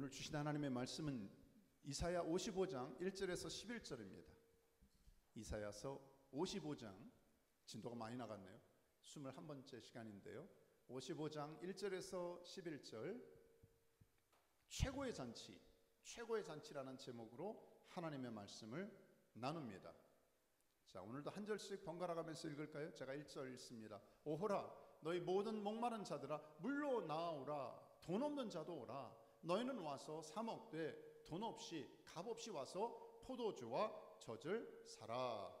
오늘 주신 하나님의 말씀은 이사야 55장 1절에서 11절입니다. 이사야서 55장, 진도가 많이 나갔네요. 21번째 시간인데요. 55장 1절에서 11절, 최고의 잔치, 최고의 잔치라는 제목으로 하나님의 말씀을 나눕니다. 자, 오늘도 한 절씩 번갈아 가면서 읽을까요? 제가 1절 읽습니다. 오호라, 너희 모든 목마른 자들아, 물로 나아오라. 돈 없는 자도 오라. 너희는 와서 사 먹되 돈 없이 값 없이 와서 포도주와 젖을 사라.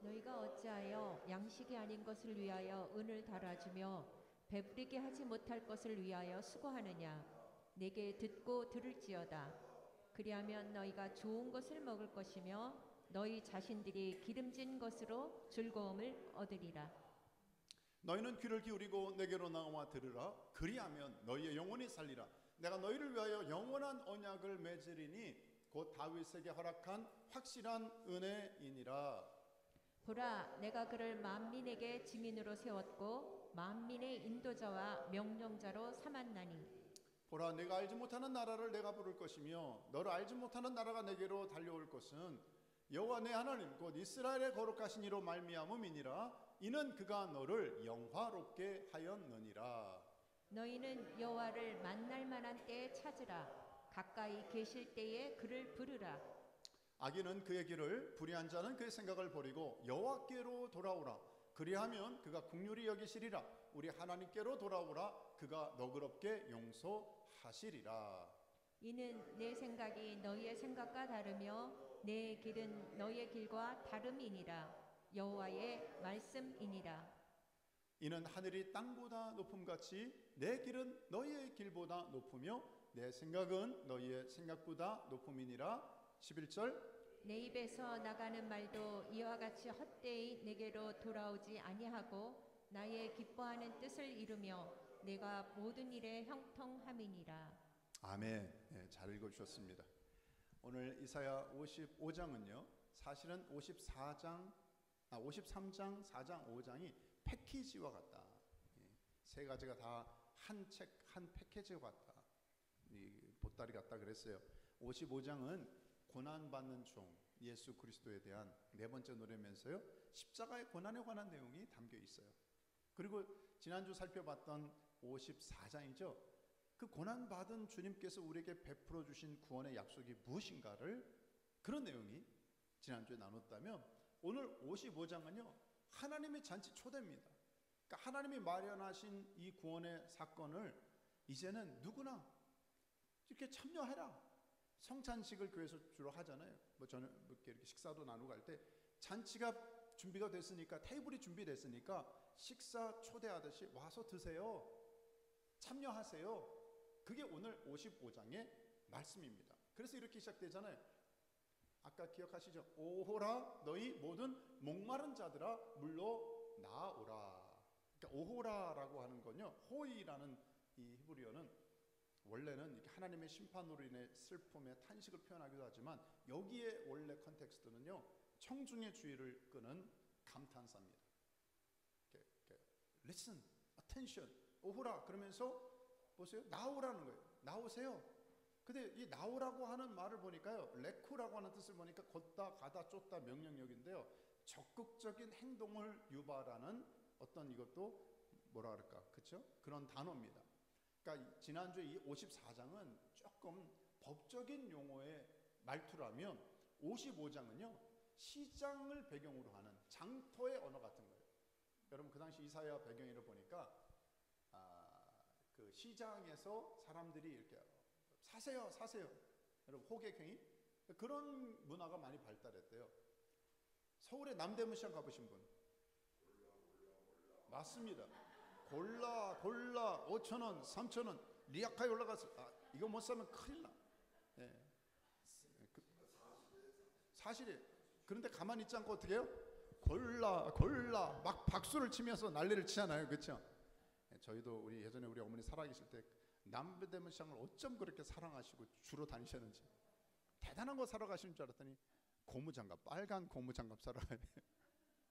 너희가 어찌하여 양식이 아닌 것을 위하여 은을 달아주며 배부리게 하지 못할 것을 위하여 수고하느냐. 내게 듣고 들을지어다. 그리하면 너희가 좋은 것을 먹을 것이며 너희 자신들이 기름진 것으로 즐거움을 얻으리라. 너희는 귀를 기울이고 내게로 나와 들으라. 그리하면 너희의 영혼이 살리라. 내가 너희를 위하여 영원한 언약을 맺으리니 곧 다윗에게 허락한 확실한 은혜이니라. 보라, 내가 그를 만민에게 증인으로 세웠고 만민의 인도자와 명령자로 삼았나니. 보라, 내가 알지 못하는 나라를 내가 부를 것이며 너를 알지 못하는 나라가 내게로 달려올 것은 여호와 내 하나님 곧 이스라엘의 거룩하신 이로 말미암음이니라. 이는 그가 너를 영화롭게 하였느니라. 너희는 여호와를 만날 만한 때에 찾으라. 가까이 계실 때에 그를 부르라. 악인은 그의 길을, 불의한 자는 그의 생각을 버리고 여호와께로 돌아오라. 그리하면 그가 긍휼히 여기시리라. 우리 하나님께로 돌아오라. 그가 너그럽게 용서하시리라. 이는 내 생각이 너희의 생각과 다르며 내 길은 너희의 길과 다름이니라. 여호와의 말씀이니라. 이는 하늘이 땅보다 높음같이 내 길은 너희의 길보다 높으며 내 생각은 너희의 생각보다 높음이니라. 11절, 내 입에서 나가는 말도 이와 같이 헛되이 내게로 돌아오지 아니하고 나의 기뻐하는 뜻을 이루며 내가 모든 일에 형통함이니라. 아멘. 네, 잘 읽어주셨습니다. 오늘 이사야 55장은요 사실은 53장 4장 5장이 패키지와 같다. 세 가지가 다 한 책, 한 패키지와 같다. 보따리 같다 그랬어요. 55장은 고난받는 종 예수 그리스도에 대한 네 번째 노래면서요 십자가의 고난에 관한 내용이 담겨 있어요. 그리고 지난주 살펴봤던 54장이죠. 그 고난받은 주님께서 우리에게 베풀어 주신 구원의 약속이 무엇인가를, 그런 내용이 지난주에 나눴다면 오늘 55장은요 하나님의 잔치 초대입니다. 그러니까 하나님이 마련하신 이 구원의 사건을 이제는 누구나 이렇게 참여해라. 성찬식을 교회에서 주로 하잖아요. 뭐 저는 이렇게 식사도 나누고 할 때 잔치가 준비가 됐으니까, 테이블이 준비됐으니까 식사 초대하듯이 와서 드세요. 참여하세요. 그게 오늘 55장의 말씀입니다. 그래서 이렇게 시작되잖아요. 아까 기억하시죠? 오호라 너희 모든 목마른 자들아 물로 나아오라. 그러니까 오호라라고 하는 건요, 호이라는 이 히브리어는 원래는 이렇게 하나님의 심판으로 인해 슬픔의 탄식을 표현하기도 하지만 여기에 원래 컨텍스트는요 청중의 주의를 끄는 감탄사입니다. Listen, attention, 오호라 그러면서 보세요, 나오라는 거예요. 나오세요. 근데 이 나오라고 하는 말을 보니까요 레쿠라고 하는 뜻을 보니까 걷다 가다 쫓다 명령력인데요 적극적인 행동을 유발하는 어떤, 이것도 뭐라 그럴까, 그렇죠? 그런 단어입니다. 그러니까 지난주에 이 54장은 조금 법적인 용어의 말투라면 55장은요 시장을 배경으로 하는 장터의 언어 같은 거예요. 여러분 그 당시 이사야 배경을 보니까 그 시장에서 사람들이 이렇게 사세요 사세요, 여러분 호객행위, 그런 문화가 많이 발달했대요. 서울의 남대문시장 가보신 분? 맞습니다. 골라 5,000원 3,000원 리아카에 올라가서 이거 못 사면 큰일 나. 네. 사실이에요. 그런데 가만히 있지 않고 어떻게 해요? 골라 막 박수를 치면서 난리를 치잖아요. 그렇죠? 저희도 예전에 우리 어머니 살아계실 때 남대문 시장을 어쩜 그렇게 사랑하시고 주로 다니셨는지, 대단한 거 사러 가시는 줄 알았더니 고무장갑, 빨간 고무장갑 사러 가요.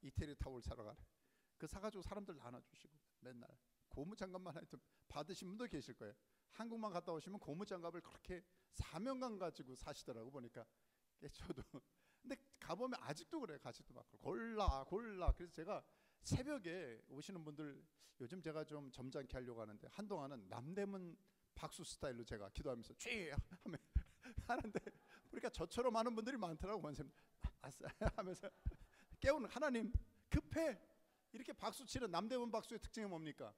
이태리 타올 사러 가래. 그 사가지고 사람들 나눠주시고 맨날 고무장갑만 해도 받으신 분도 계실 거예요. 한국만 갔다 오시면 고무장갑을 그렇게 사명감 가지고 사시더라고 보니까. 저도 근데 가보면 아직도 그래요. 아직도 막 골라. 그래서 제가 새벽에 오시는 분들, 요즘 제가 좀 점잖게 하려고 하는데 한동안은 남대문 박수 스타일로 제가 기도하면서 쥐 하면 하는데 그러니까 저처럼 하는 분들이 많더라고. 원생님 아싸 하면서 깨우는, 하나님 급해, 이렇게 박수 치는 남대문 박수의 특징이 뭡니까?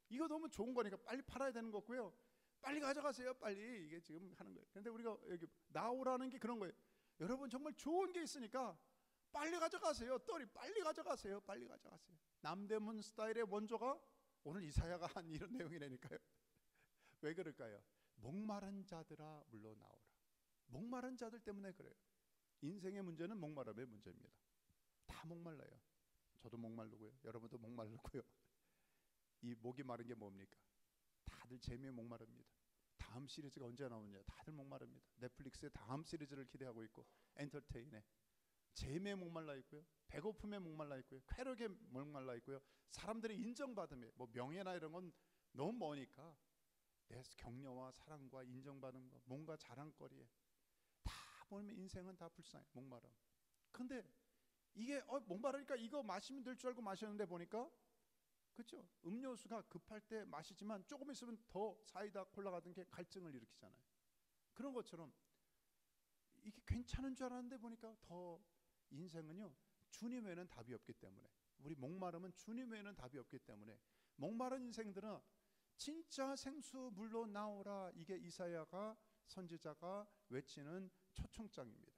이거 너무 좋은 거니까 빨리 팔아야 되는 거고요. 빨리 가져가세요. 빨리. 이게 지금 하는 거예요. 그런데 우리가 여기 나오라는 게 그런 거예요. 여러분 정말 좋은 게 있으니까 빨리 가져가세요. 떨이 빨리 가져가세요. 빨리 가져가세요. 남대문 스타일의 원조가 오늘 이사야가 한 이런 내용이라니까요. 왜 그럴까요? 목마른 자들아 물러나오라. 목마른 자들 때문에 그래요. 인생의 문제는 목마름의 문제입니다. 다 목말라요. 저도 목마르고요. 여러분도 목마르고요. 이 목이 마른 게 뭡니까? 다들 재미에 목마릅니다. 다음 시리즈가 언제 나오느냐 다들 목마릅니다. 넷플릭스의 다음 시리즈를 기대하고 있고, 엔터테인에 재미에 목말라 있고요, 배고픔에 목말라 있고요, 쾌락에 목말라 있고요, 사람들의 인정받음에, 뭐 명예나 이런 건 너무 머니까 내 격려와 사랑과 인정받는 거, 뭔가 자랑거리에 다 보면 인생은 다 불쌍해. 목마름. 근데 이게 목마르니까 이거 마시면 될 줄 알고 마셨는데 보니까, 그렇죠? 음료수가 급할 때 마시지만 조금 있으면 더 사이다 콜라 같은 게 갈증을 일으키잖아요. 그런 것처럼 이게 괜찮은 줄 알았는데 보니까 더 인생은요, 주님 외에는 답이 없기 때문에, 우리 목마름은 주님 외에는 답이 없기 때문에 목마른 인생들은 진짜 생수 물로 나오라, 이게 이사야가 선지자가 외치는 초청장입니다.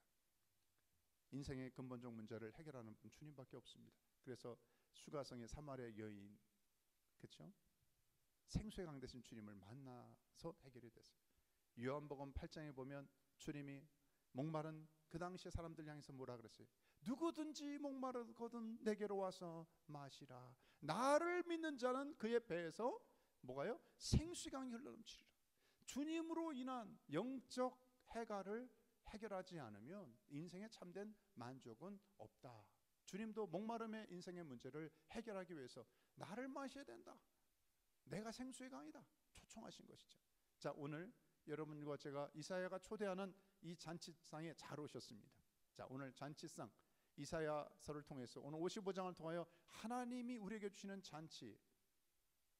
인생의 근본적 문제를 해결하는 분 주님밖에 없습니다. 그래서 수가성의 사마리아 여인, 그렇죠? 생수의 강 되신 주님을 만나서 해결이 됐어요. 요한복음 8장에 보면 주님이 목마른 그 당시의 사람들 향해서 뭐라 그랬어요? 누구든지 목마르거든 내게로 와서 마시라. 나를 믿는 자는 그의 배에서 뭐가요? 생수의 강이 흘러넘치리라. 주님으로 인한 영적 해갈을 해결하지 않으면 인생에 참된 만족은 없다. 주님도 목마름의 인생의 문제를 해결하기 위해서 나를 마셔야 된다. 내가 생수의 강이다. 초청하신 것이죠. 자, 오늘 여러분과 제가 이사야가 초대하는 이 잔치상에 잘 오셨습니다. 자, 오늘 잔치상 이사야서를 통해서 오늘 55장을 통하여 하나님이 우리에게 주시는 잔치,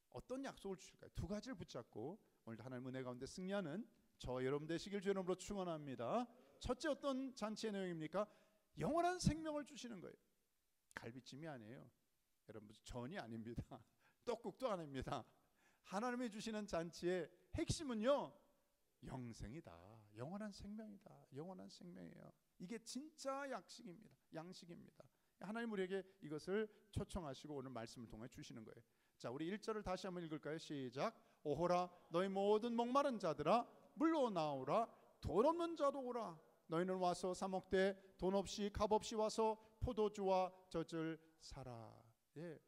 어떤 약속을 주실까요? 두 가지를 붙잡고 오늘 하나님 은혜 가운데 승리하는 저 여러분 되시길 주 이름으로 축원합니다. 첫째, 어떤 잔치의 내용입니까? 영원한 생명을 주시는 거예요. 갈비찜이 아니에요. 여러분, 전이 아닙니다. 떡국도 아닙니다. 하나님이 주시는 잔치의 핵심은요, 영생이다. 영원한 생명이다. 영원한 생명이에요. 이게 진짜 양식입니다. 하나님 우리에게 이것을 초청하시고 오늘 말씀을 통해 주시는 거예요. 자, 우리 1절을 다시 한번 읽을까요? 시작. 오호라 너희 모든 목마른 자들아 물로 나오라. 돈 없는 자도 오라. 너희는 와서 사 먹되 돈 없이 값 없이 와서 포도주와 젖을 사라. 예.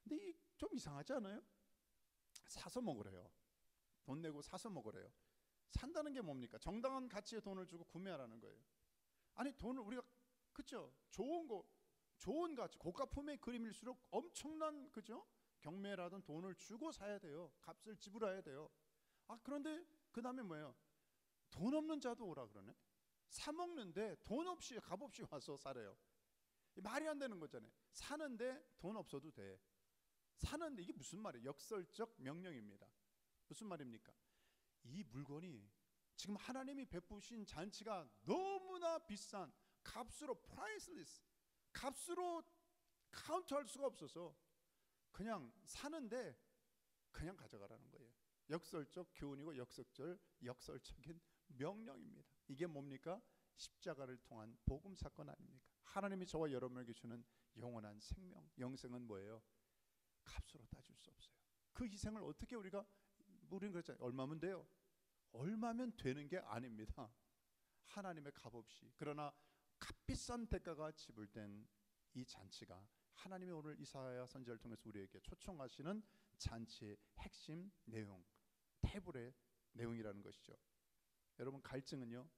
근데 이 좀 이상하지 않아요? 사서 먹으래요. 돈 내고 사서 먹으래요. 산다는 게 뭡니까? 정당한 가치의 돈을 주고 구매하라는 거예요. 아니, 돈을 우리가, 그렇죠? 좋은 거, 좋은 가치, 고가품의 그림일수록 엄청난, 그죠? 경매라든 돈을 주고 사야 돼요. 값을 지불해야 돼요. 그런데 그 다음에 뭐예요? 돈 없는 자도 오라 그러네. 사 먹는데 돈 없이 값 없이 와서 사래요. 말이 안 되는 거잖아요. 사는데 돈 없어도 돼. 사는데, 이게 무슨 말이에요? 역설적 명령입니다. 무슨 말입니까? 이 물건이 지금 하나님이 베푸신 잔치가 너무나 비싼 값으로, priceless, 값으로 카운트할 수가 없어서 그냥 사는데 그냥 가져가라는 거예요. 역설적 교훈이고 역설적인 명령입니다. 이게 뭡니까? 십자가를 통한 복음 사건 아닙니까? 하나님이 저와 여러분에게 주는 영원한 생명, 영생은 뭐예요? 값으로 따질 수 없어요. 그 희생을 어떻게 우리는 그랬잖아요. 얼마면 돼요? 얼마면 되는 게 아닙니다. 하나님의 값 없이, 그러나 값비싼 대가가 지불된 이 잔치가 하나님이 오늘 이사야 선지자를 통해서 우리에게 초청하시는 잔치의 핵심 내용, 태블의 내용이라는 것이죠. 여러분, 갈증은요,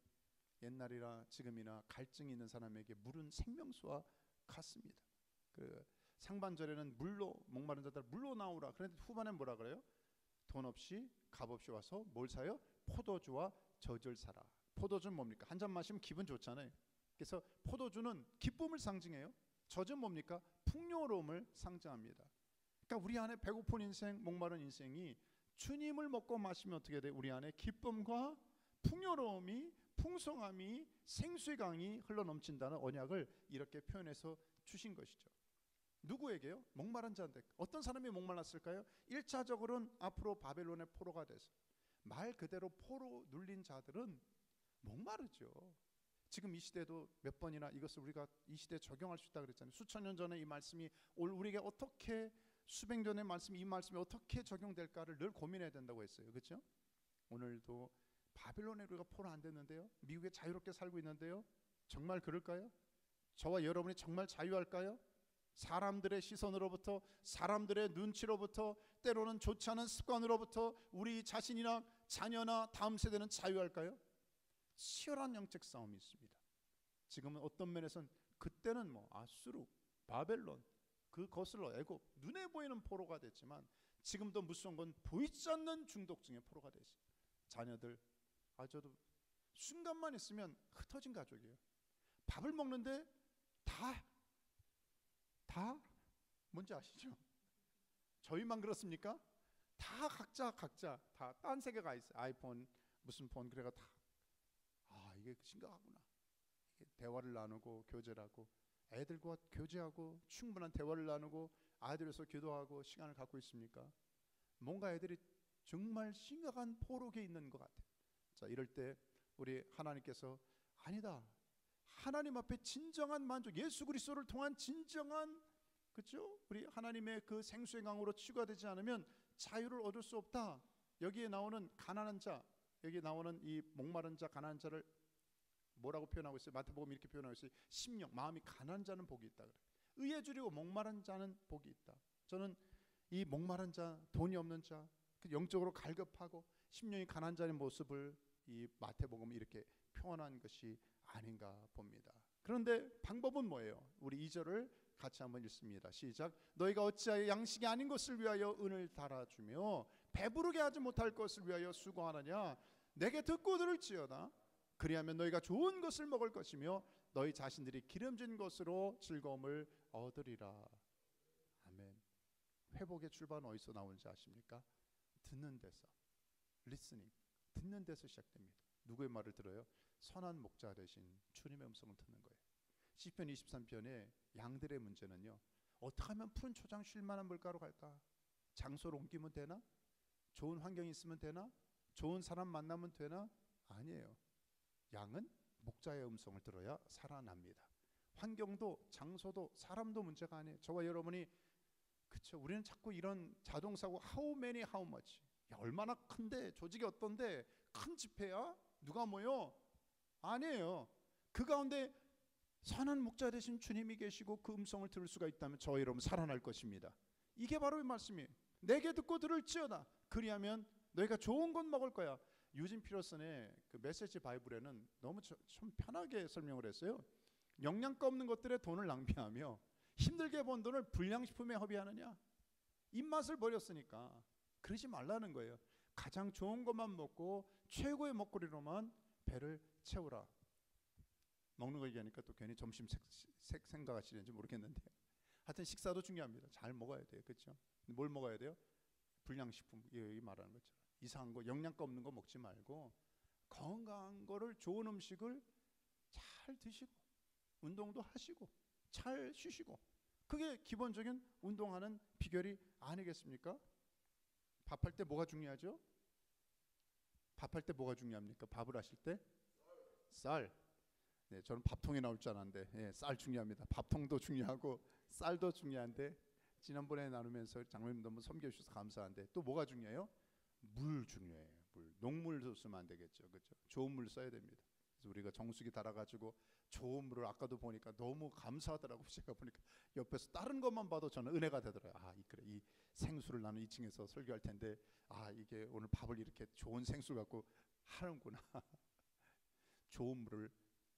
옛날이나 지금이나 갈증이 있는 사람에게 물은 생명수와 같습니다. 그 상반절에는 물로 목마른 자들 물로 나오라. 그런데 후반에 뭐라 그래요? 돈 없이 값 없이 와서 뭘 사요? 포도주와 젖을 사라. 포도주는 뭡니까? 한 잔 마시면 기분 좋잖아요. 그래서 포도주는 기쁨을 상징해요. 젖은 뭡니까? 풍요로움을 상징합니다. 그러니까 우리 안에 배고픈 인생, 목마른 인생이 주님을 먹고 마시면 어떻게 돼? 우리 안에 기쁨과 풍요로움이, 풍성함이, 생수의 강이 흘러넘친다는 언약을 이렇게 표현해서 주신 것이죠. 누구에게요? 목마른 자인데. 어떤 사람이 목말랐을까요? 1차적으로는 앞으로 바벨론의 포로가 돼서 말 그대로 포로 눌린 자들은 목마르죠. 지금 이 시대도 몇 번이나 이것을 우리가 이 시대에 적용할 수 있다 그랬잖아요. 수천 년 전에 이 말씀이 우리에게 어떻게, 수백 년의 말씀이, 이 말씀이 어떻게 적용될까를 늘 고민해야 된다고 했어요. 그렇죠? 오늘도 바빌론에 우리가 포로 안 됐는데요, 미국에 자유롭게 살고 있는데요, 정말 그럴까요? 저와 여러분이 정말 자유할까요? 사람들의 시선으로부터, 사람들의 눈치로부터, 때로는 좋지 않은 습관으로부터 우리 자신이나 자녀나 다음 세대는 자유할까요? 치열한 영적 싸움이 있습니다. 지금은 어떤 면에서는, 그때는 뭐 아수르, 바벨론, 그 거슬러 애굽, 눈에 보이는 포로가 됐지만 지금도 무서운 건 보이지 않는 중독증의 포로가 됐어요. 자녀들, 저도 순간만 있으면 흩어진 가족이에요. 밥을 먹는데 다 뭔지 아시죠? 저희만 그렇습니까? 다 각자 다 딴 세계가 있어요. 아이폰, 무슨 폰, 그래가 다 이게 심각하구나. 이게 대화를 나누고 교제를 하고, 애들과 교제하고 충분한 대화를 나누고 아이들에서 기도하고 시간을 갖고 있습니까? 뭔가 애들이 정말 심각한 포로기에 있는 것 같아요. 자, 이럴 때 우리 하나님께서 아니다, 하나님 앞에 진정한 만족, 예수 그리스도를 통한 진정한, 그렇죠? 우리 하나님의 그 생수의 강으로 치유가 되지 않으면 자유를 얻을 수 없다. 여기에 나오는 가난한 자, 여기 나오는 이 목마른 자, 가난한 자를 뭐라고 표현하고 있어요? 마태복음 이렇게 표현하고 있어요. 심령, 마음이 가난한 자는 복이 있다 그래요. 의에 줄이고 목마른 자는 복이 있다. 저는 이 목마른 자, 돈이 없는 자, 그 영적으로 갈급하고 심령이 가난한 자의 모습을 이 마태복음이 이렇게 표현한 것이 아닌가 봅니다. 그런데 방법은 뭐예요? 우리 2절을 같이 한번 읽습니다. 시작. 너희가 어찌하여 양식이 아닌 것을 위하여 은을 달아주며 배부르게 하지 못할 것을 위하여 수고하느냐? 내게 듣고 들을지어다. 그리하면 너희가 좋은 것을 먹을 것이며 너희 자신들이 기름진 것으로 즐거움을 얻으리라. 아멘. 회복의 출발은 어디서 나오는지 아십니까? 듣는 데서. 리스닝. 듣는 데서 시작됩니다. 누구의 말을 들어요? 선한 목자 되신 주님의 음성을 듣는 거예요. 시편 23편의 양들의 문제는요, 어떻게 하면 푸른 초장 쉴 만한 물가로 갈까? 장소를 옮기면 되나? 좋은 환경이 있으면 되나? 좋은 사람 만나면 되나? 아니에요. 양은 목자의 음성을 들어야 살아납니다. 환경도 장소도 사람도 문제가 아니에요. 저와 여러분이, 그렇죠, 우리는 자꾸 이런 자동사고 how many, how much, 야, 얼마나 큰데, 조직이 어떤데, 큰 집회야? 누가 모여? 아니에요. 그 가운데 선한 목자 되신 주님이 계시고 그 음성을 들을 수가 있다면 저와 여러분 살아날 것입니다. 이게 바로 이 말씀이에요. 내게 듣고 들을지어다. 그리하면 너희가 좋은 것 먹을 거야. 유진 피터슨의 그 메시지 바이블에는 너무 좀 편하게 설명을 했어요. 영양가 없는 것들에 돈을 낭비하며 힘들게 번 돈을 불량식품에 허비하느냐? 입맛을 버렸으니까 그러지 말라는 거예요. 가장 좋은 것만 먹고 최고의 먹거리로만 배를 채우라. 먹는 거 얘기하니까 또 괜히 점심 생각하시는지 모르겠는데, 하여튼 식사도 중요합니다. 잘 먹어야 돼요. 그렇죠? 뭘 먹어야 돼요? 불량식품, 여기 말하는 것처럼 이상한 거, 영양가 없는 거 먹지 말고 건강한 거를, 좋은 음식을 잘 드시고 운동도 하시고 잘 쉬시고, 그게 기본적인 운동하는 비결이 아니겠습니까? 밥할 때 뭐가 중요하죠? 밥할 때 뭐가 중요합니까? 밥을 하실 때? 쌀. 네, 저는 밥통에 나올 줄 알았는데, 예, 쌀 중요합니다. 밥통도 중요하고 쌀도 중요한데, 지난번에 나누면서 장로님 너무 섬겨주셔서 감사한데, 또 뭐가 중요해요? 물 중요해요. 물. 녹물도 쓰면 안 되겠죠, 그렇죠? 좋은 물 써야 됩니다. 그래서 우리가 정수기 달아가지고 좋은 물을, 아까도 보니까 너무 감사하더라고요. 제가 보니까 옆에서 다른 것만 봐도 저는 은혜가 되더라고요. 그래, 이 생수를 나는 2층에서 설교할 텐데, 이게 오늘 밥을 이렇게 좋은 생수 갖고 하는구나. 좋은 물을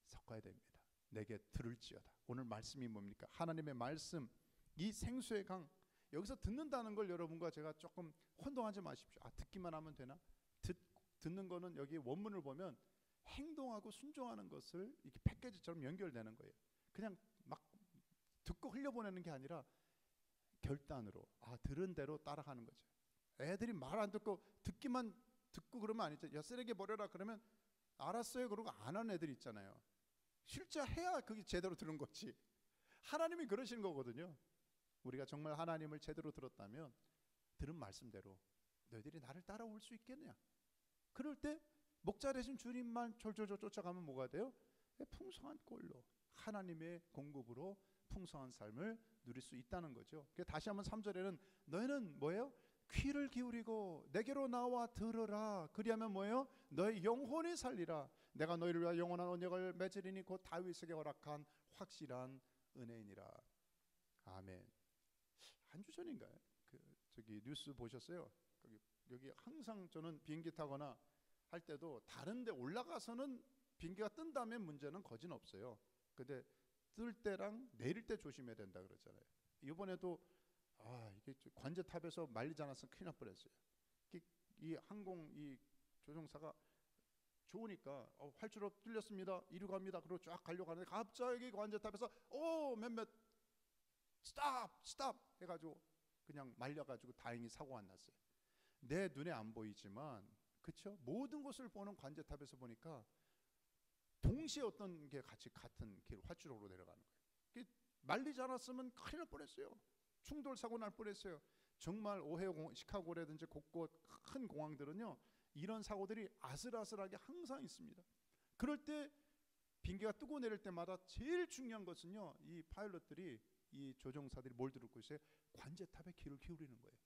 섞어야 됩니다. 내게 들을지어다. 오늘 말씀이 뭡니까? 하나님의 말씀, 이 생수의 강. 여기서 듣는다는 걸 여러분과 제가 조금 혼동하지 마십시오. 듣기만 하면 되나? 듣는 거는 여기 원문을 보면 행동하고 순종하는 것을 이렇게 패키지처럼 연결되는 거예요. 그냥 막 듣고 흘려보내는 게 아니라 결단으로 들은 대로 따라가는 거죠. 애들이 말 안 듣고 듣기만 듣고 그러면 아니죠. 야, 쓰레기 버려라 그러면 알았어요 그러고 안 하는 애들 있잖아요. 실제 해야 그게 제대로 들은 거지. 하나님이 그러시는 거거든요. 우리가 정말 하나님을 제대로 들었다면 들은 말씀대로 너희들이 나를 따라올 수 있겠느냐. 그럴 때 목자 되신 주님만 졸졸졸 쫓아가면 뭐가 돼요? 풍성한 꼴로 하나님의 공급으로 풍성한 삶을 누릴 수 있다는 거죠. 다시 한번 3절에는 너희는 뭐예요? 귀를 기울이고 내게로 나와 들으라. 그리하면 뭐예요? 너희 영혼이 살리라. 내가 너희를 위하여 영원한 언약을 맺으리니 곧 다윗에게 허락한 확실한 은혜이니라. 아멘. 한 주 전인가요? 저기 뉴스 보셨어요? 여기 항상 저는 비행기 타거나 할 때도 다른데 올라가서는 비행기가 뜬 다음에 문제는 거진 없어요. 근데 뜰 때랑 내릴 때 조심해야 된다 그러잖아요. 이번에도 이게 관제탑에서 말리지 않았으면 큰일 날 뻔했어요. 이 항공 이 조종사가 좋으니까 활주로 뚫렸습니다. 이리 갑니다. 그리고 쫙 가려고 하는데 갑자기 관제탑에서 몇몇 스탑 해가지고 그냥 말려가지고 다행히 사고가 안 났어요. 내 눈에 안 보이지만 그렇죠? 모든 것을 보는 관제탑에서 보니까 동시에 어떤 게 같은 길 활주로로 내려가는 거예요. 말리지 않았으면 큰일 날 뻔했어요. 충돌 사고 날 뻔했어요. 정말 오헤오 시카고라든지 곳곳 큰 공항들은요 이런 사고들이 아슬아슬하게 항상 있습니다. 그럴 때 비행기가 뜨고 내릴 때마다 제일 중요한 것은요 이 파일럿들이 이 조종사들이 뭘 들고 있어요? 관제탑에 귀를 기울이는 거예요.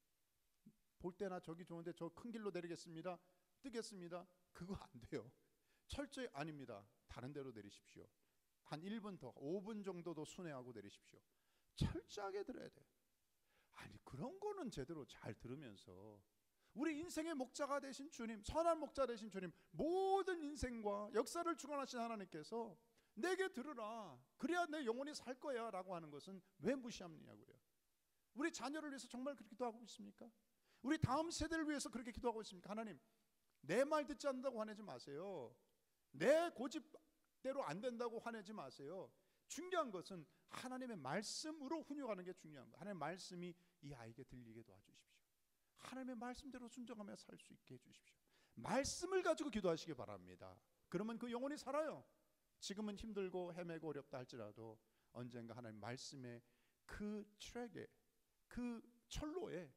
볼 때나 저기 좋은데 저 큰 길로 내리겠습니다. 뜨겠습니다. 그거 안 돼요. 철저히 아닙니다. 다른 데로 내리십시오. 한 1분 더 5분 정도 더 순회하고 내리십시오. 철저하게 들어야 돼요. 그런 거는 제대로 잘 들으면서 우리 인생의 목자가 되신 주님, 선한 목자 되신 주님, 모든 인생과 역사를 주관하신 하나님께서 내게 들으라. 그래야 내 영혼이 살 거야 라고 하는 것은 왜 무시하느냐고요. 우리 자녀를 위해서 정말 그렇게 기도하고 있습니까? 우리 다음 세대를 위해서 그렇게 기도하고 있습니까? 하나님, 내 말 듣지 않는다고 화내지 마세요. 내 고집대로 안 된다고 화내지 마세요. 중요한 것은 하나님의 말씀으로 훈육하는 게 중요한 거예요. 하나님의 말씀이 이 아이에게 들리게 도와주십시오. 하나님의 말씀대로 순종하며 살 수 있게 해주십시오. 말씀을 가지고 기도하시기 바랍니다. 그러면 그 영혼이 살아요. 지금은 힘들고 헤매고 어렵다 할지라도 언젠가 하나님 말씀의 그 트랙에, 그 철로에,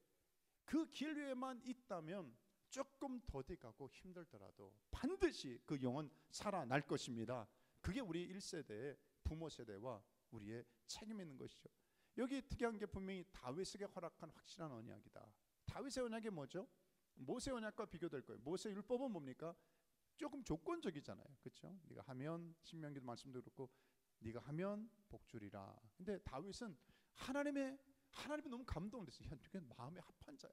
그 길 위에만 있다면 조금 더디 가고 힘들더라도 반드시 그 영혼 살아날 것입니다. 그게 우리 1세대의 부모 세대와 우리의 책임 있는 것이죠. 여기 특이한 게 분명히 다윗에게 허락한 확실한 언약이다. 다윗의 언약이 뭐죠? 모세 언약과 비교될 거예요. 모세 율법은 뭡니까? 조금 조건적이잖아요. 그렇죠? 네가 하면, 신명기도 말씀도 그렇고 네가 하면 복주리라. 근데 다윗은 하나님이 너무 감동됐어요. 이게 마음에 합한 자야.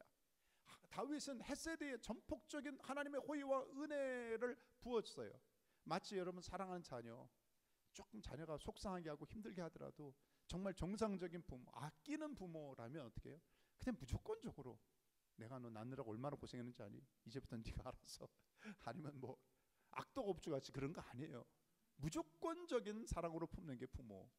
다윗은 헤세드의 전폭적인 하나님의 호의와 은혜를 부었어요. 마치 여러분 사랑하는 자녀, 조금 자녀가 속상하게 하고 힘들게 하더라도 정말 정상적인 부모, 아끼는 부모라면 어떻게 해요? 그냥 무조건적으로 내가 너 낳느라고 얼마나 고생했는지 아니? 이제부터 네가 알아서. 아니면 뭐 악덕업주 같이 그런 거 아니에요. 무조건적인 사랑으로 품는 게 부모.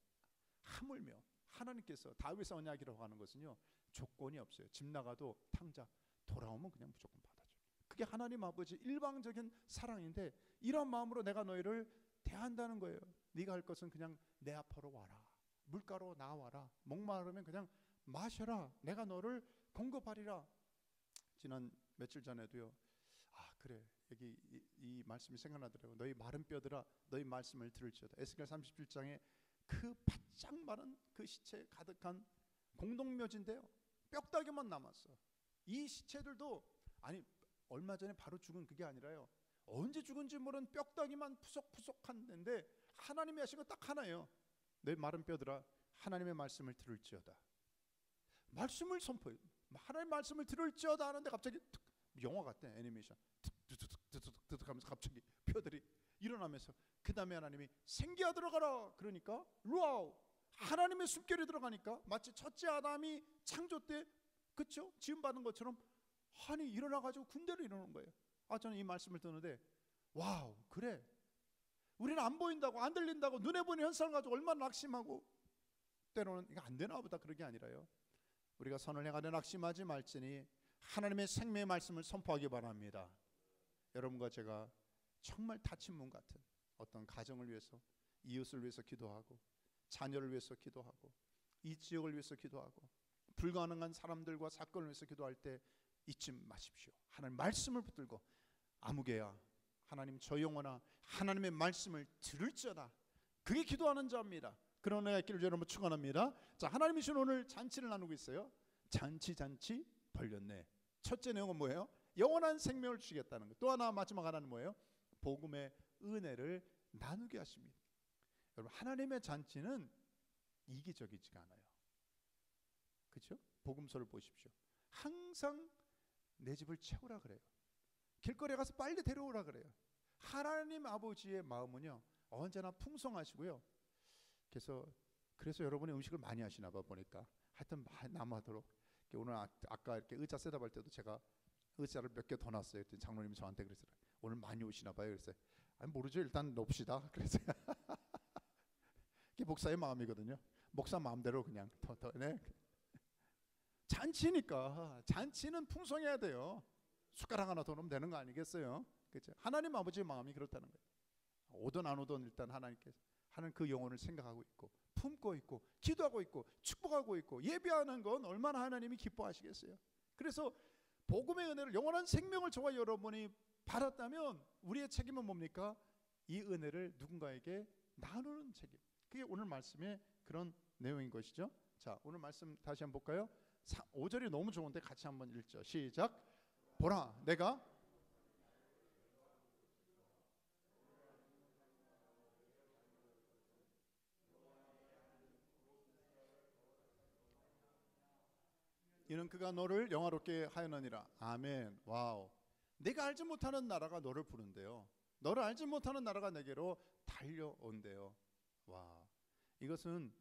하물며 하나님께서 다윗의 언약이라고 하는 것은요 조건이 없어요. 집 나가도 탕자 돌아오면 그냥 무조건 받아줘요. 그게 하나님 아버지 일방적인 사랑인데 이런 마음으로 내가 너희를 대한다는 거예요. 네가 할 것은 그냥 내 앞으로 와라. 물가로 나와라. 목마르면 그냥 마셔라. 내가 너를 공급하리라. 지난 며칠 전에도요. 그래. 여기 이 말씀이 생각나더라고요. 너희 마른 뼈들아 너희 말씀을 들을지어다. 에스겔 37장에 그 바짝 마른 그 시체 가득한 공동묘지인데요. 뼈다귀만 남았어. 이 시체들도 얼마 전에 바로 죽은 그게 아니라요. 언제 죽은지 모르는 뼈다귀만 푸석푸석한 데인데 하나님이 하신 건 딱 하나예요. 너희 마른 뼈들아 하나님의 말씀을 들을지어다. 말씀을 선포해. 하나님의 말씀을 들을지어다 하는데 갑자기 영화 같아. 애니메이션 득득득득득득 하면서 갑자기 뼈들이 일어나면서 그 다음에 하나님이 생기야 들어가라 그러니까 와우 하나님의 숨결이 들어가니까 마치 첫째 아담이 창조 때 그렇죠? 지음 받은 것처럼 아니 일어나 가지고 군대로 일어나는 거예요. 저는 이 말씀을 듣는데 와우, 그래. 우리는 안 보인다고, 안 들린다고, 눈에 보이는 현상을 가지고 얼마나 낙심하고, 때로는 이거 안 되나 보다, 그런 게 아니라요. 우리가 선을 행하려 낙심하지 말지니 하나님의 생명의 말씀을 선포하기 바랍니다. 여러분과 제가 정말 닫힌 문 같은 어떤 가정을 위해서, 이웃을 위해서 기도하고, 자녀를 위해서 기도하고, 이 지역을 위해서 기도하고, 불가능한 사람들과 사건을 위해서 기도할 때 잊지 마십시오. 하나님 말씀을 붙들고 아무개야 하나님 저 영혼아 하나님의 말씀을 들을지어다. 그게 기도하는 자입니다. 그런 은혜가 있기를 여러분 축원합니다. 자, 하나님이 주신 오늘 잔치를 나누고 있어요. 잔치 벌렸네. 첫째 내용은 뭐예요? 영원한 생명을 주시겠다는 것. 또 하나 마지막 하나는 뭐예요? 복음의 은혜를 나누게 하십니다. 여러분, 하나님의 잔치는 이기적이지가 않아요. 그렇죠? 복음서를 보십시오. 항상 내 집을 채우라 그래요. 길거리에 가서 빨리 데려오라 그래요. 하나님 아버지의 마음은요 언제나 풍성하시고요. 그래서 여러분이 음식을 많이 하시나 봐 보니까 하여튼 남아도록. 오늘 아까 이렇게 의자 셋업할 때도 제가 의자를 몇 개 더 놨어요. 그랬더니 장로님이 저한테 그랬어요. 오늘 많이 오시나 봐요. 그랬어요. 아니 모르죠. 일단 넣읍시다. 그랬어요. 그게 목사의 마음이거든요. 목사 마음대로 그냥 더 네. 잔치니까 잔치는 풍성해야 돼요. 숟가락 하나 더 넣으면 되는 거 아니겠어요? 그렇죠? 하나님 아버지의 마음이 그렇다는 거예요. 오든 안 오든 일단 하나님께서 하나님 그 영혼을 생각하고 있고 품고 있고 기도하고 있고 축복하고 있고 예배하는 건 얼마나 하나님이 기뻐하시겠어요? 그래서 복음의 은혜를, 영원한 생명을 저와 여러분이 받았다면 우리의 책임은 뭡니까? 이 은혜를 누군가에게 나누는 책임. 그게 오늘 말씀의 그런 내용인 것이죠. 자, 오늘 말씀 다시 한번 볼까요? 5절이 너무 좋은데 같이 한번 읽죠. 시작. 보라, 내가 이는 그가 너를 영화롭게 하였느니라. 아멘. 와우. 내가 알지 못하는 나라가 너를 부른대요. 너를 알지 못하는 나라가 내게로 달려온대요. 와. 이것은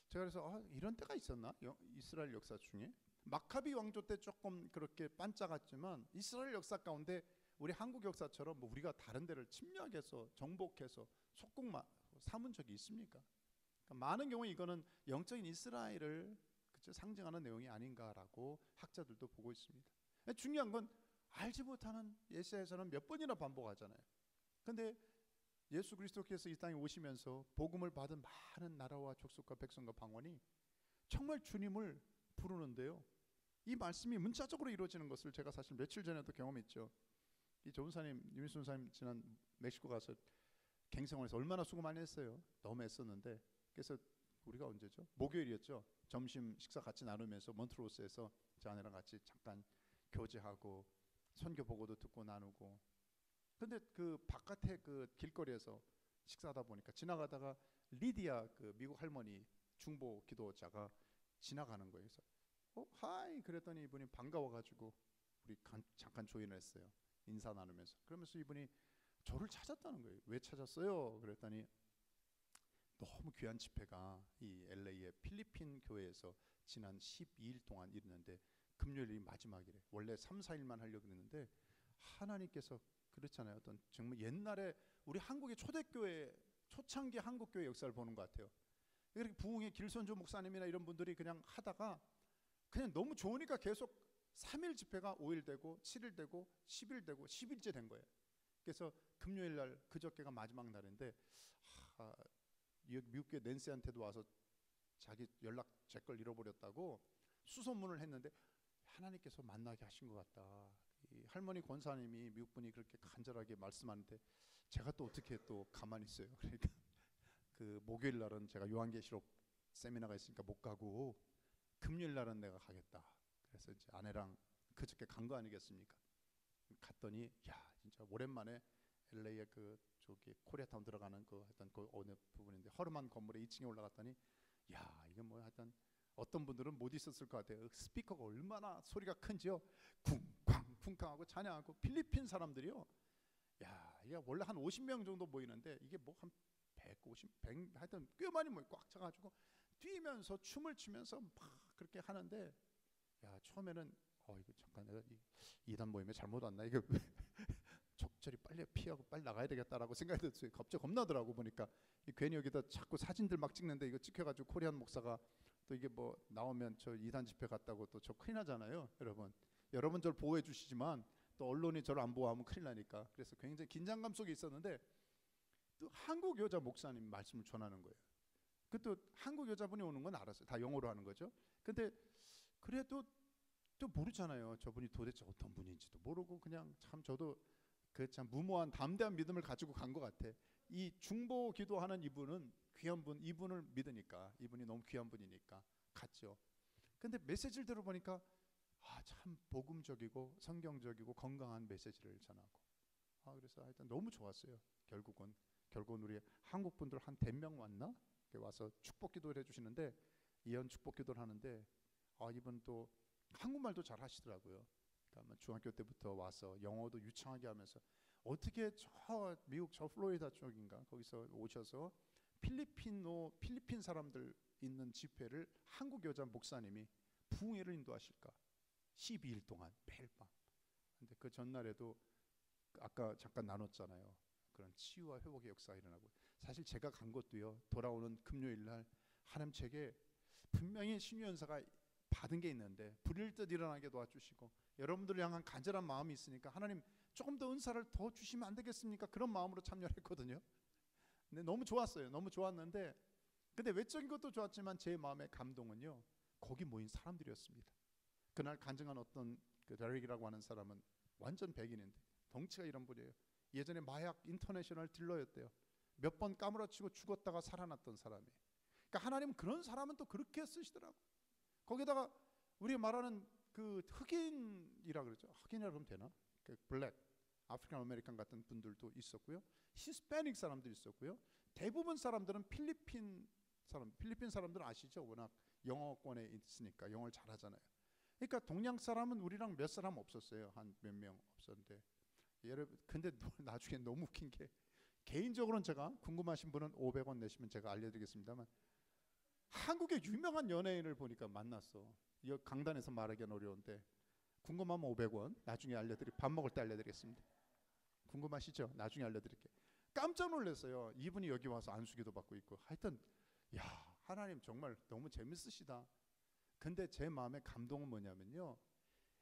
제가 그래서 이런 때가 있었나? 이스라엘 역사 중에 마카비 왕조 때 조금 그렇게 반짝았지만 이스라엘 역사 가운데 우리 한국 역사처럼 뭐 우리가 다른 데를 침략해서 정복해서 속국 삼은 적이 있습니까? 그러니까 많은 경우에 이거는 영적인 이스라엘을 상징하는 내용이 아닌가라고 학자들도 보고 있습니다. 중요한 건 알지 못하는, 예시에서는 몇 번이나 반복하잖아요. 그런데 예수 그리스도께서 이 땅에 오시면서 복음을 받은 많은 나라와 족속과 백성과 방언이 정말 주님을 부르는데요. 이 말씀이 문자적으로 이루어지는 것을 제가 사실 며칠 전에도 경험했죠. 이 조은사님, 유민수 선사님 지난 멕시코 가서 갱생원에서 얼마나 수고 많이 했어요. 너무 애썼는데, 그래서 우리가 언제죠? 목요일이었죠. 점심 식사 같이 나누면서 몬트로스에서 저 아내랑 같이 잠깐 교제하고 선교 보고도 듣고 나누고. 근데 그 바깥에 그 길거리에서 식사하다 보니까 지나가다가 리디아 그 미국 할머니 중보 기도자가 지나가는 거예요. 그래서 하이 그랬더니 이분이 반가워가지고 우리 잠깐 조인을 했어요. 인사 나누면서. 그러면서 이분이 저를 찾았다는 거예요. 왜 찾았어요? 그랬더니 너무 귀한 집회가 이 LA의 필리핀 교회에서 지난 12일 동안 있는데 금요일이 마지막이래. 원래 3, 4일만 하려고 했는데 하나님께서 그렇잖아요. 어떤 정말 옛날에 우리 한국의 초대교회, 초창기 한국교회 역사를 보는 것 같아요. 이렇게 부흥의 길선조 목사님이나 이런 분들이 그냥 하다가 그냥 너무 좋으니까 계속 3일 집회가 5일 되고 7일 되고 10일 되고 10일째 된 거예요. 그래서 금요일 날 그저께가 마지막 날인데 미국의 낸시한테도 와서 자기 연락 제 걸 잃어버렸다고 수소문을 했는데 하나님께서 만나게 하신 것 같다. 이 할머니 권사님이 미국분이 그렇게 간절하게 말씀하는데 제가 또 어떻게 또 가만히 있어요. 그러니까 그 목요일 날은 제가 요한계시록 세미나가 있으니까 못 가고 금요일 날은 내가 가겠다. 그래서 이제 아내랑 그저께 간 거 아니겠습니까? 갔더니 야 진짜 오랜만에 LA의 그 저기 코리아타운 들어가는 그 하여튼 그 어느 부분인데 허름한 건물에 2층에 올라갔더니 야 이게 뭐 하여튼 어떤 분들은 못 있었을 것 같아요. 스피커가 얼마나 소리가 큰지요. 쿵쾅 쿵쾅하고 찬양하고 필리핀 사람들이요. 야 이게 원래 한 50명 정도 모이는데 이게 뭐 한 150, 100 하여튼 꽤 많이 모여 꽉 차가지고 뛰면서 춤을 추면서 막 그렇게 하는데 야, 처음에는 이거 잠깐 내가 이단 모임에 잘못 왔나, 이거 적절히 빨리 피하고 빨리 나가야 되겠다라고 생각이 들었어요. 갑자기 겁나더라고. 보니까 괜히 여기다 자꾸 사진들 막 찍는데 이거 찍혀가지고 코리안 목사가 또 이게 뭐 나오면 저 이단 집회 갔다고 또 저 큰일 나잖아요. 여러분 저를 보호해 주시지만 또 언론이 저를 안 보호하면 큰일 나니까. 그래서 굉장히 긴장감 속에 있었는데 또 한국 여자 목사님 말씀을 전하는 거예요. 그 또 한국 여자분이 오는 건 알았어요. 다 영어로 하는 거죠. 근데 그래도 또 모르잖아요. 저분이 도대체 어떤 분인지도 모르고 그냥 참 저도 그 참 무모한 담대한 믿음을 가지고 간 것 같아. 이 중보 기도하는 이분은 귀한 분, 이분을 믿으니까, 이분이 너무 귀한 분이니까 갔죠. 근데 메시지를 들어보니까 참 복음적이고 성경적이고 건강한 메시지를 전하고, 그래서 하여튼 너무 좋았어요. 결국은 우리 한국 분들 한 100명 왔나? 와서 축복 기도를 해주시는데, 예언 축복 기도를 하는데 이분 또 한국말도 잘 하시더라고요. 그러니까 중학교 때부터 와서 영어도 유창하게 하면서 어떻게 저 미국 저 플로리다 쪽인가 거기서 오셔서 필리핀 사람들 있는 집회를 한국 여자 목사님이 부흥회를 인도하실까? 12일 동안 매일 밤. 근데 그 전날에도 아까 잠깐 나눴잖아요. 그런 치유와 회복의 역사가 일어나고, 사실 제가 간 것도요, 돌아오는 금요일 날 하나님 제게 분명히 신유연사가 받은 게 있는데 불일 듯 일어나게 도와주시고, 여러분들을 향한 간절한 마음이 있으니까 하나님 조금 더 은사를 더 주시면 안 되겠습니까? 그런 마음으로 참여를 했거든요. 근데 너무 좋았어요. 너무 좋았는데, 근데 외적인 것도 좋았지만 제 마음의 감동은요, 거기 모인 사람들이었습니다. 그날 간증한 어떤 그 데릭이라고 하는 사람은 완전 백인인데 덩치가 이런 분이에요. 예전에 마약 인터내셔널 딜러였대요. 몇 번 까무러치고 죽었다가 살아났던 사람이. 그러니까 하나님은 그런 사람은 또 그렇게 쓰시더라고. 거기다가 우리가 말하는 그 흑인이라 그러죠. 흑인이라 그러면 되나? 그 블랙, 아프리칸 아메리칸 같은 분들도 있었고요. 히스패닉 사람들이 있었고요. 대부분 사람들은 필리핀 사람들은 아시죠? 워낙 영어권에 있으니까 영어를 잘하잖아요. 그러니까 동양 사람은 우리랑 몇 사람 없었어요. 한 몇 명 없었는데, 여러분 근데 나중에 너무 웃긴 게, 개인적으로는 제가 궁금하신 분은 500원 내시면 제가 알려드리겠습니다만, 한국의 유명한 연예인을 보니까 만났어. 이 강단에서 말하기는 어려운데 궁금하면 500원 나중에 밥 먹을 때 알려드리겠습니다. 궁금하시죠? 나중에 알려드릴게요. 깜짝 놀랐어요. 이분이 여기 와서 안수기도 받고 있고. 하여튼 하나님 정말 너무 재밌으시다. 근데 제 마음의 감동은 뭐냐면요,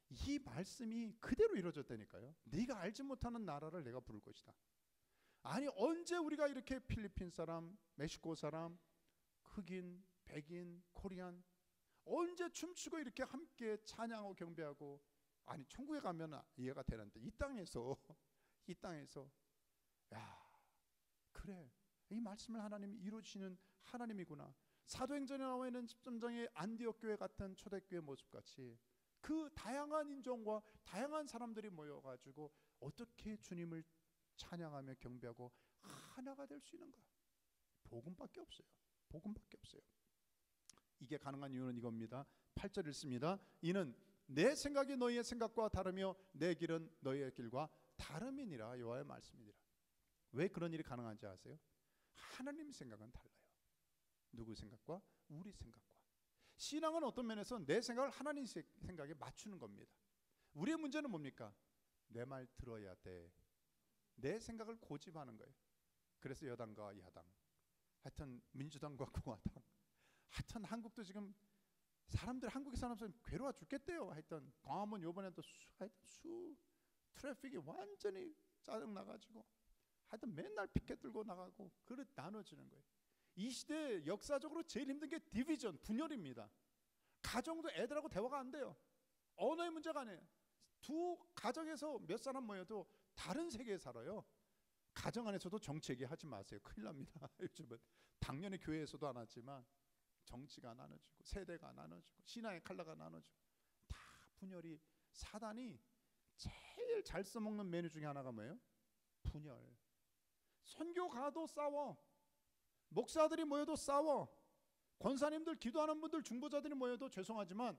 이 말씀이 그대로 이루어졌다니까요. 네가 알지 못하는 나라를 내가 부를 것이다. 아니 언제 우리가 이렇게 필리핀 사람, 멕시코 사람, 흑인, 백인, 코리안 언제 춤추고 이렇게 함께 찬양하고 경배하고, 아니 천국에 가면 이해가 되는데 이 땅에서 그래, 이 말씀을 하나님이 이루시는 하나님이구나. 사도행전에 나와 있는 10점장의 안디옥 교회 같은 초대교회 모습같이 그 다양한 인종과 다양한 사람들이 모여가지고 어떻게 주님을 찬양하며 경배하고 하나가 될 수 있는가? 복음밖에 없어요. 이게 가능한 이유는 이겁니다. 8절 읽습니다. 이는 내 생각이 너희의 생각과 다르며 내 길은 너희의 길과 다름이니라. 여호와의 말씀이니라. 왜 그런 일이 가능한지 아세요? 하나님 생각은 달라요. 누구 생각과? 우리 생각과. 신앙은 어떤 면에서 내 생각을 하나님 생각에 맞추는 겁니다. 우리의 문제는 뭡니까? 내 말 들어야 돼. 내 생각을 고집하는 거예요. 그래서 여당과 야당, 하여튼 민주당과 공화당, 하여튼 한국도 지금 한국의 사람들 괴로워 죽겠대요. 하여튼 광화문 요번에도 트래픽이 완전히 짜증 나가지고 하여튼 맨날 피켓 들고 나가고 그릇 나눠지는 거예요. 이 시대에 역사적으로 제일 힘든 게 디비전, 분열입니다. 가정도 애들하고 대화가 안 돼요. 언어의 문제가 아니에요. 두 가정에서 몇 사람 모여도 다른 세계에 살아요. 가정 안에서도 정치 얘기하지 마세요. 큰일 납니다. 요즘은 당연히 교회에서도 안 하지만 정치가 나눠지고 세대가 나눠지고 신앙의 컬러가 나눠지고 다 분열이, 사단이 제일 잘 써먹는 메뉴 중에 하나가 뭐예요? 분열. 선교 가도 싸워. 목사들이 모여도 싸워. 권사님들, 기도하는 분들, 중보자들이 모여도 죄송하지만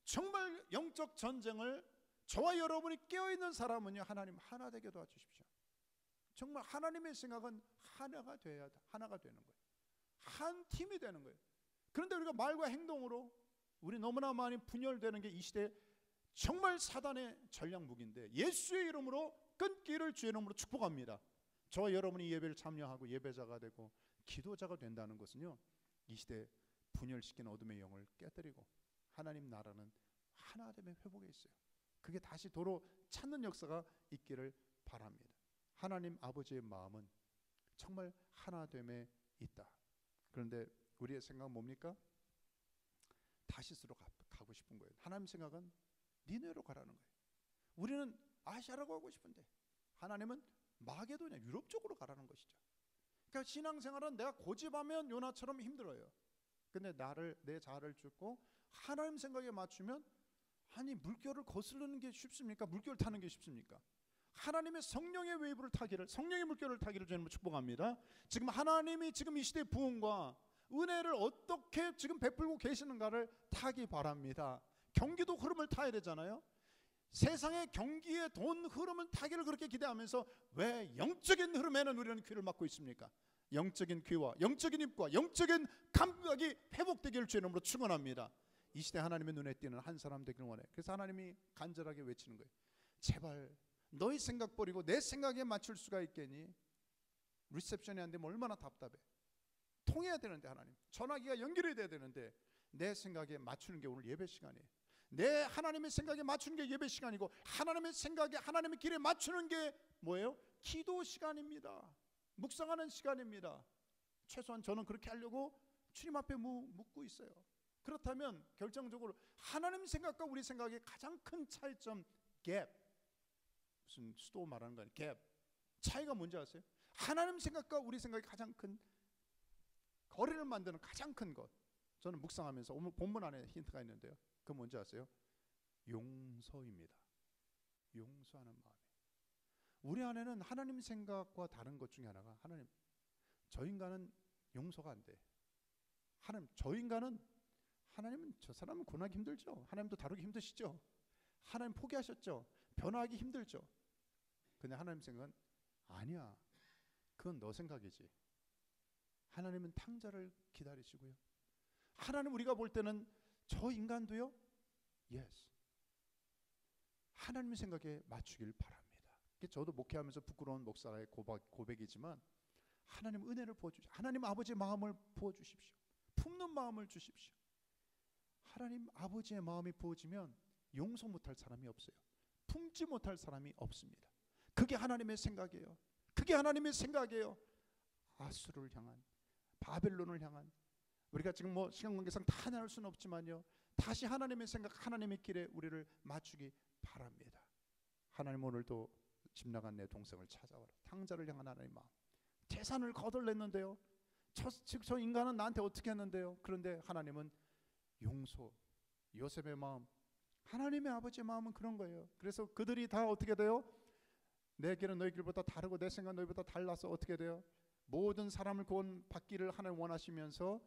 정말 영적 전쟁을 저와 여러분이 깨어있는 사람은요, 하나님 하나 되게 도와주십시오. 정말 하나님의 생각은 하나가 되는 거예요. 한 팀이 되는 거예요. 그런데 우리가 말과 행동으로 우리 너무나 많이 분열되는 게 이 시대 정말 사단의 전략 무기인데, 예수의 이름으로 끊기를 주의 이름으로 축복합니다. 저와 여러분이 예배를 참여하고 예배자가 되고 기도자가 된다는 것은요, 이 시대 분열시킨 어둠의 영을 깨뜨리고 하나님 나라는 하나됨의 회복에 있어요. 그게 다시 도로 찾는 역사가 있기를 바랍니다. 하나님 아버지의 마음은 정말 하나됨에 있다. 그런데 우리의 생각은 뭡니까? 다시스로 가고 싶은 거예요. 하나님 생각은 니네로 가라는 거예요. 우리는 아시아라고 하고 싶은데 하나님은 마게도냐, 유럽 쪽으로 가라는 것이죠. 그러니까 신앙생활은 내가 고집하면 요나처럼 힘들어요. 근데 내 자아를 줍고 하나님 생각에 맞추면, 아니 물결을 거스르는 게 쉽습니까? 물결 타는 게 쉽습니까? 하나님의 성령의 웨이브를 타기를, 성령의 물결을 타기를 주님을 축복합니다. 지금 하나님이 지금 이 시대의 부흥과 은혜를 어떻게 지금 베풀고 계시는가를 타기 바랍니다. 경기도 흐름을 타야 되잖아요. 세상의 경기의 돈 흐름을 타기를 그렇게 기대하면서 왜 영적인 흐름에는 우리는 귀를 막고 있습니까? 영적인 귀와 영적인 입과 영적인 감각이 회복되기를 주의 이름으로 축원합니다. 이 시대 하나님의 눈에 띄는 한 사람 되기를 원해. 그래서 하나님이 간절하게 외치는 거예요. 제발 너희 생각 버리고 내 생각에 맞출 수가 있겠니? 리셉션이 안 되면 얼마나 답답해. 통해야 되는데, 하나님 전화기가 연결이 돼야 되는데 내 생각에 맞추는 게 오늘 예배 시간이에요. 내 하나님의 생각에 맞추는 게 예배 시간이고, 하나님의 생각에 하나님의 길에 맞추는 게 뭐예요? 기도 시간입니다. 묵상하는 시간입니다. 최소한 저는 그렇게 하려고 주님 앞에 묻고 있어요. 그렇다면 결정적으로 하나님 생각과 우리 생각의 가장 큰 차이점, 갭, 무슨 수도 말하는 거 아니에요. 갭, 차이가 뭔지 아세요? 하나님 생각과 우리 생각이 가장 큰 거리를 만드는 가장 큰 것, 저는 묵상하면서 오늘 본문 안에 힌트가 있는데요, 그 뭔지 아세요? 용서입니다. 용서하는 마음이. 우리 안에는 하나님 생각과 다른 것 중에 하나가, 하나님 저 인간은 용서가 안 돼. 하나님 저 인간은, 하나님은 저 사람은 고난하기 힘들죠. 하나님도 다루기 힘드시죠. 하나님 포기하셨죠. 변화하기 힘들죠. 근데 하나님 생각은 아니야, 그건 너 생각이지. 하나님은 탕자를 기다리시고요. 하나님 우리가 볼 때는 저 인간도요, yes, 하나님의 생각에 맞추길 바랍니다. 저도 목회하면서 부끄러운 목사의 고백이지만 하나님 은혜를 부어주십시오. 하나님 아버지의 마음을 부어주십시오. 품는 마음을 주십시오. 하나님 아버지의 마음이 부어지면 용서 못할 사람이 없어요. 품지 못할 사람이 없습니다. 그게 하나님의 생각이에요. 그게 하나님의 생각이에요. 아수르를 향한, 바벨론을 향한, 우리가 지금 뭐 시간 관계상 다 나눌 수는 없지만요, 다시 하나님의 생각, 하나님의 길에 우리를 맞추기 바랍니다. 하나님 오늘도 집 나간 내 동생을 찾아와라. 탕자를 향한 하나님의 마음. 재산을 거덜냈는데요, 저 인간은 나한테 어떻게 했는데요, 그런데 하나님은 용서. 요셉의 마음, 하나님의 아버지의 마음은 그런 거예요. 그래서 그들이 다 어떻게 돼요? 내 길은 너희 길보다 다르고 내 생각은 너희보다 달라서 어떻게 돼요? 모든 사람을 구원받기를 하나님 원하시면서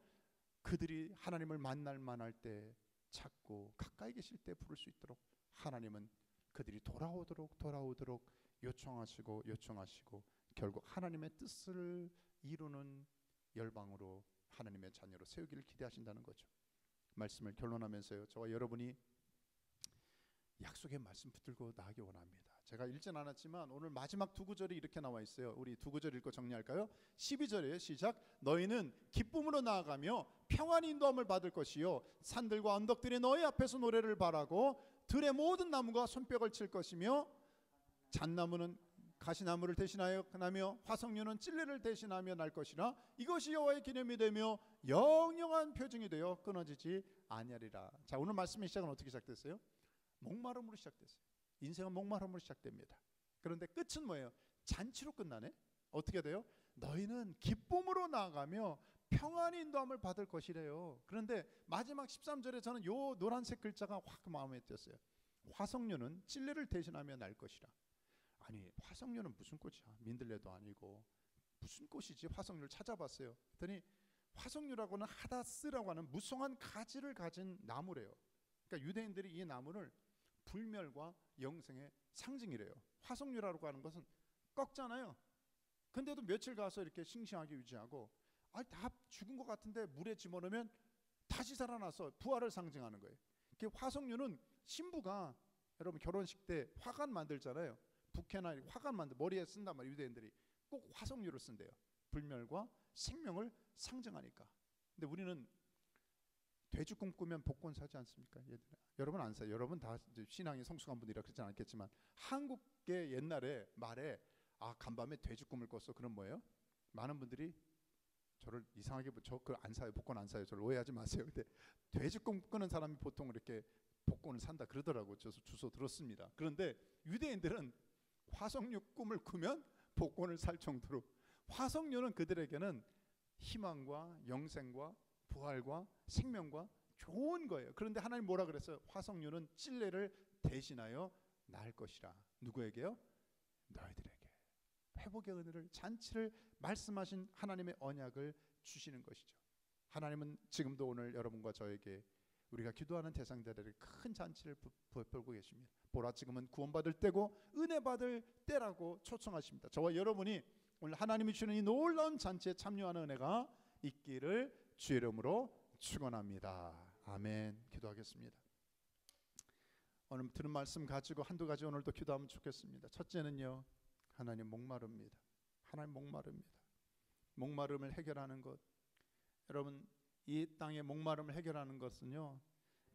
그들이 하나님을 만날 만할 때 찾고 가까이 계실 때 부를 수 있도록 하나님은 그들이 돌아오도록 요청하시고 결국 하나님의 뜻을 이루는 열방으로, 하나님의 자녀로 세우기를 기대하신다는 거죠. 말씀을 결론하면서요, 저와 여러분이 약속의 말씀 붙들고 나가기 원합니다. 제가 읽진 않았지만 오늘 마지막 두 구절이 이렇게 나와 있어요. 우리 두 구절 읽고 정리할까요? 12절에 시작. 너희는 기쁨으로 나아가며 평안히 인도함을 받을 것이요 산들과 언덕들이 너희 앞에서 노래를 바라고 들의 모든 나무가 손뼉을 칠 것이며 잣나무는 가시나무를 대신하여 나며 화석류는 찔레를 대신하며 날 것이라. 이것이 여호와의 기념이 되며 영영한 표징이 되어 끊어지지 아니하리라. 자, 오늘 말씀의 시작은 어떻게 시작됐어요? 목마름으로 시작됐어요. 인생은 목마름으로 시작됩니다. 그런데 끝은 뭐예요? 잔치로 끝나네. 어떻게 돼요? 너희는 기쁨으로 나아가며 평안히 인도함을 받을 것이래요. 그런데 마지막 13절에 저는 요 노란색 글자가 확 마음에 띄었어요. 화석류는 찔레를 대신하며 날 것이라. 아니, 화석류는 무슨 꽃이야? 민들레도 아니고 무슨 꽃이지? 화석류를 찾아봤어요. 그랬더니 화석류라고는 하다스라고 하는 무성한 가지를 가진 나무래요. 그러니까 유대인들이 이 나무를 불멸과 영생의 상징이래요. 화석류라고 하는 것은 꺾잖아요. 근데도 며칠 가서 이렇게 싱싱하게 유지하고, 다 죽은 것 같은데 물에 집어넣으면 다 다시 살아나서 부활을 상징하는 거예요. 화석류는 신부가 여러분 결혼식 때 화관 만들잖아요. 부케나 화관 머리에 쓴단 말이에요. 유대인들이 꼭 화석류를 쓴대요. 불멸과 생명을 상징하니까. 근데 우리는 돼지 꿈꾸면 복권 사지 않습니까? 여러분 안 사요. 여러분 다 신앙이 성숙한 분이라 그러지 않겠지만 한국의 옛날에 말에 간밤에 돼지 꿈을 꿨어. 그럼 뭐예요? 많은 분들이 저를 이상하게 저 그걸 안 사요. 복권 안 사요. 저를 오해하지 마세요. 근데 돼지 꿈 꾸는 사람이 보통 이렇게 복권을 산다 그러더라고. 저 주소 들었습니다. 그런데 유대인들은 화석류 꿈을 꾸면 복권을 살 정도로 화석류는 그들에게는 희망과 영생과 부활과 생명과 좋은 거예요. 그런데 하나님 뭐라 그랬어요? 화석류는 찔레를 대신하여 낳을 것이라. 누구에게요? 너희들에게. 회복의 은혜를 잔치를 말씀하신 하나님의 언약을 주시는 것이죠. 하나님은 지금도 오늘 여러분과 저에게 우리가 기도하는 대상자들에게 큰 잔치를 베풀고 계십니다. 보라 지금은 구원받을 때고 은혜 받을 때라고 초청하십니다. 저와 여러분이 오늘 하나님이 주는 이 놀라운 잔치에 참여하는 은혜가 있기를 주의 이름으로 축원합니다. 아멘. 기도하겠습니다. 오늘 들은 말씀 가지고 한두 가지 오늘도 기도하면 좋겠습니다. 첫째는요, 하나님 목마릅니다. 하나님 목마릅니다. 목마름을 해결하는 것, 여러분 이 땅의 목마름을 해결하는 것은요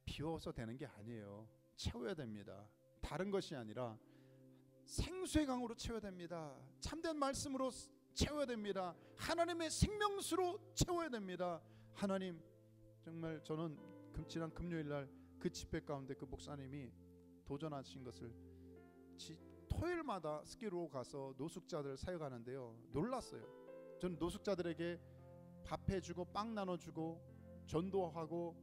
비워서 되는 게 아니에요. 채워야 됩니다. 다른 것이 아니라 생수의 강으로 채워야 됩니다. 참된 말씀으로 채워야 됩니다. 하나님의 생명수로 채워야 됩니다. 하나님, 정말 저는 지난 금요일날 그 집회 가운데 그 목사님이 도전하신 것을 토요일마다 스키로 가서 노숙자들을 사역하는데요, 놀랐어요. 저는 노숙자들에게 밥 해주고 빵 나눠주고 전도하고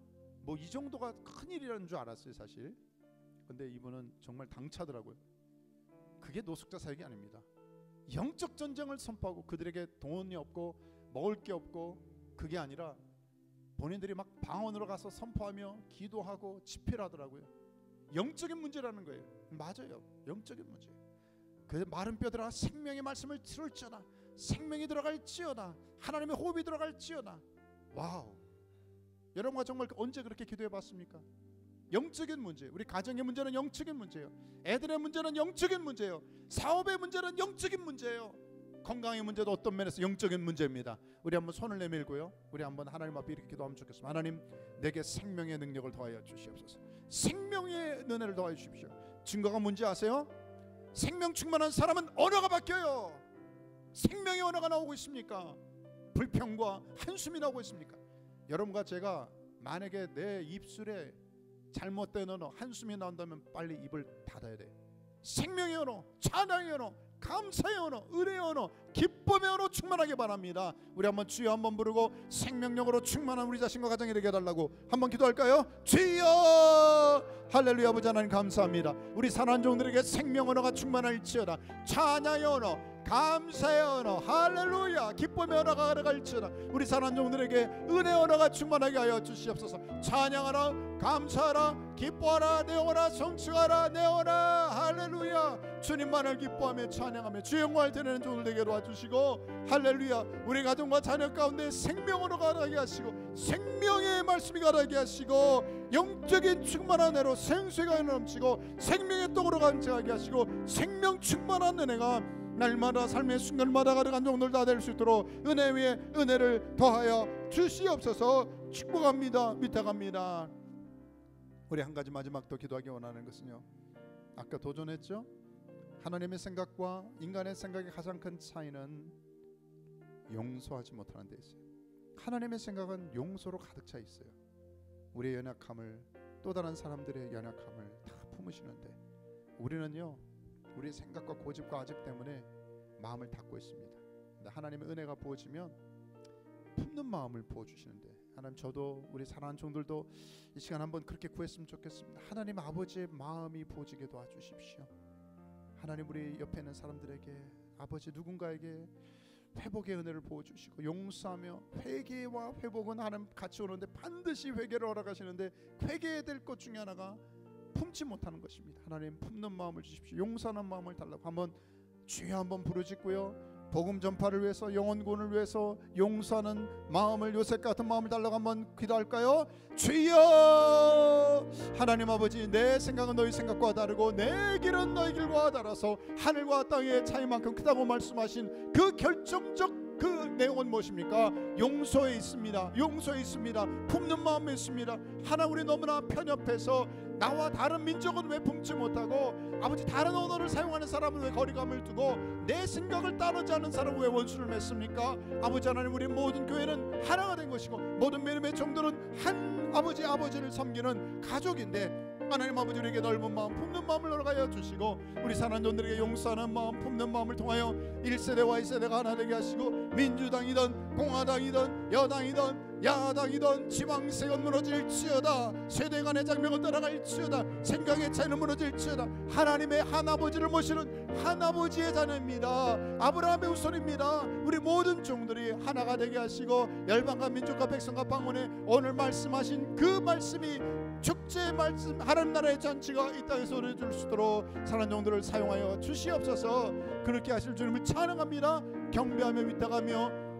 뭐 이 정도가 큰일이라는 줄 알았어요 사실. 근데 이분은 정말 당차더라고요. 그게 노숙자 사역이 아닙니다. 영적 전쟁을 선포하고 그들에게 돈이 없고 먹을 게 없고 그게 아니라 본인들이 막 방언으로 가서 선포하며 기도하고 집회를 하더라고요. 영적인 문제라는 거예요. 맞아요. 영적인 문제. 그 마른 뼈들아 생명의 말씀을 들을지어다. 생명이 들어갈지어다. 하나님의 호흡이 들어갈지어다. 와우. 여러분과 정말 언제 그렇게 기도해 봤습니까? 영적인 문제. 우리 가정의 문제는 영적인 문제예요. 애들의 문제는 영적인 문제예요. 사업의 문제는 영적인 문제예요. 건강의 문제도 어떤 면에서 영적인 문제입니다. 우리 한번 손을 내밀고요, 우리 한번 하나님 앞에 이렇게 기도하면 좋겠습니다. 하나님, 내게 생명의 능력을 더하여 주시옵소서. 생명의 은혜를 더하여 주십시오. 증거가 뭔지 아세요? 생명 충만한 사람은 언어가 바뀌어요. 생명의 언어가 나오고 있습니까? 불평과 한숨이 나오고 있습니까? 여러분과 제가 만약에 내 입술에 잘못된 언어, 한숨이 나온다면 빨리 입을 닫아야 돼. 생명의 언어, 찬양의 언어, 감사의 언어, 은혜의 언어, 기쁨의 언어 충만하게 바랍니다. 우리 한번 주여 한번 부르고 생명력으로 충만한 우리 자신과 가정이 되게 해달라고 한번 기도할까요? 주여! 할렐루야. 아버지 하나님 감사합니다. 우리 사랑하는 종들에게 생명 언어가 충만할지어다. 찬양의 언어, 감사의 언어, 할렐루야, 기쁨의 언어가 가득할지어다. 우리 사랑하는 종들에게 은혜 언어가 충만하게 하여 주시옵소서. 찬양하라, 감사하라, 기뻐하라, 내 영혼아 성취하라, 내 영혼아 할렐루야. 주님만을 기뻐하며 찬양하며 주의 영광을 드리는 종들 되게 도와주시고, 할렐루야, 우리 가정과 자녀 가운데 생명으로 가득하게 하시고 생명의 말씀이 가득하게 하시고 영적인 충만한 은혜로 생수가 넘치고 생명의 떡으로 감사하게 하시고 생명 충만한 은혜가 날마다 삶의 순간마다 가득한 종들 다 될 수 있도록 은혜 위에 은혜를 더하여 주시옵소서. 축복합니다. 믿어갑니다. 우리 한 가지 마지막 또 기도하기 원하는 것은요, 아까 도전했죠? 하나님의 생각과 인간의 생각의 가장 큰 차이는 용서하지 못하는 데 있어요. 하나님의 생각은 용서로 가득 차 있어요. 우리의 연약함을, 또 다른 사람들의 연약함을 다 품으시는데 우리는요, 우리의 생각과 고집과 아집 때문에 마음을 닫고 있습니다. 근데 하나님의 은혜가 부어지면 품는 마음을 부어주시는데, 하나님, 저도 우리 사랑하는 종들도 이 시간 한번 그렇게 구했으면 좋겠습니다. 하나님 아버지의 마음이 부어지게 도와주십시오. 하나님, 우리 옆에 있는 사람들에게, 아버지 누군가에게 회복의 은혜를 부어주시고 용서하며, 회개와 회복은 하나님 같이 오는데 반드시 회개를 허락하시는데 회개해야 될 것 중에 하나가 품지 못하는 것입니다. 하나님, 품는 마음을 주십시오. 용서하는 마음을 달라고 한번 주여 한번 부르짖고요, 복음 전파를 위해서, 영혼 구원을 위해서 용서하는 마음을, 요셉 같은 마음을 달라고 한번 기도할까요? 주여, 하나님 아버지, 내 생각은 너희 생각과 다르고 내 길은 너희 길과 달라서 하늘과 땅의 차이만큼 크다고 말씀하신 그 결정적 그 내용은 무엇입니까? 용서에 있습니다. 용서에 있습니다. 품는 마음에 있습니다. 하나, 우리 너무나 편협해서 나와 다른 민족은 왜 품지 못하고, 아버지 다른 언어를 사용하는 사람은 왜 거리감을 두고, 내 생각을 따르지 않는 사람은 왜 원수를 맺습니까? 아버지 하나님, 우리 모든 교회는 하나가 된 것이고 모든 믿음의 종들은 한 아버지를 섬기는 가족인데, 하나님 아버지, 우리에게 넓은 마음, 품는 마음을 허락하여 주시고, 우리 사랑하는 종들에게 용서하는 마음, 품는 마음을 통하여 1세대와 2세대가 하나 되게 하시고, 민주당이든 공화당이든 여당이든 야당이든 지방세는 무너질지어다, 세대 간의 장벽은 따라갈지어다, 생각의 차이는 무너질지어다, 하나님의 한 아버지를 모시는 한 아버지의 자녀입니다. 아브라함의 후손입니다. 우리 모든 종들이 하나가 되게 하시고, 열방과 민족과 백성과 방언에 오늘 말씀하신 그 말씀이 축제의 말씀, 하나님 나라의 잔치가 이 땅에서 이루어질 수 있도록 사랑하는 종들을 사용하여 주시옵소서. 그렇게 하실 주님을 찬양합니다. 경배하며 믿다가며